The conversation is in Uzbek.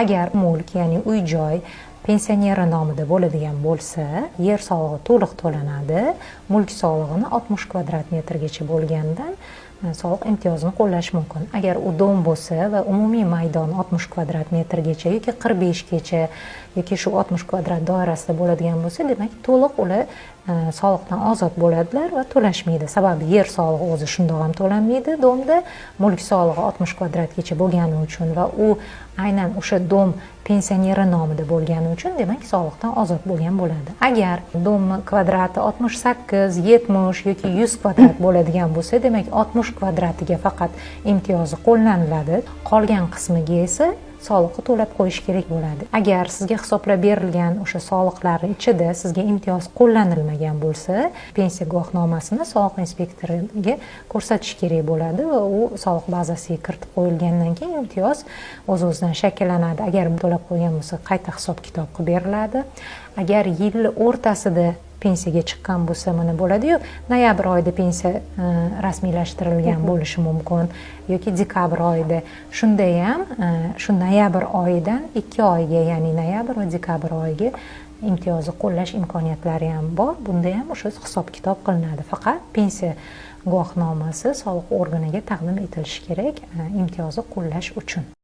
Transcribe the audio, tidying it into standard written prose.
Agar mulk, ya'ni uy-joy pensioneri nomida bo'ladigan bo'lsa, yer solig'i to'liq to'lanadi. Mulk solig'ini 60 kvadrat metrgacha bo'lgandan soliq imtiyozini qo'llash mumkin. Agar u dom bo'lsa va umumiy maydon 60 kvadrat metrgacha yoki 45 gacha yoki shu 60 kvadrat doirasida bo'ladigan bo'lsa, demak to'liq ular soliqdan ozod bo'ladilar va to'lashmaydi. Sababi yer solig'i o'zi shundoq ham to'lanmaydi domda, mulk solig'i 60 kvadratgacha bo'lgani uchun va u aynan o'sha dom pensioneri nomida bo'lgani uchun demak soliqdan ozod bo'lgan bo'ladi. Agar dom kvadrati 68, 70 yoki 100 kvadrat bo'ladigan bo'lsa, demak 60 kvadratiga faqat imtiyozi qo'llaniladi, qolgan qismiga esa soliqni to'lab qo'yish kerak bo'ladi. Agar sizga hisoblab berilgan o'sha soliqlar ichida sizga imtiyoz qo'llanilmagan bo'lsa, pensiya guvohnomasini soliq inspektoriga ko'rsatish kerak bo'ladi va u soliq bazasiga kiritib qo'yilgandan keyin imtiyoz o'z-o'zidan shakllanadi. Agar to'lab qo'ygan bo'lsa, qayta hisob-kitob qilib beriladi. Agar yil o'rtasida pensiyaga chiqqan bo'lsa, mana bo'ladi-yu, noyabr oyida pensiya rasmiylashtirilgan bo'lishi mumkin yoki dekabr oyida. Shunda ham shu noyabr oyidan 2 oyga, ya'ni noyabr va dekabr oyiga imtiyozni qo'llash imkoniyatlari ham bor. Bunda ham o'sha hisob-kitob qilinadi. Faqat pensiya guvohnomasi soliq organiga taqdim etilishi kerak imtiyozni qo'llash uchun.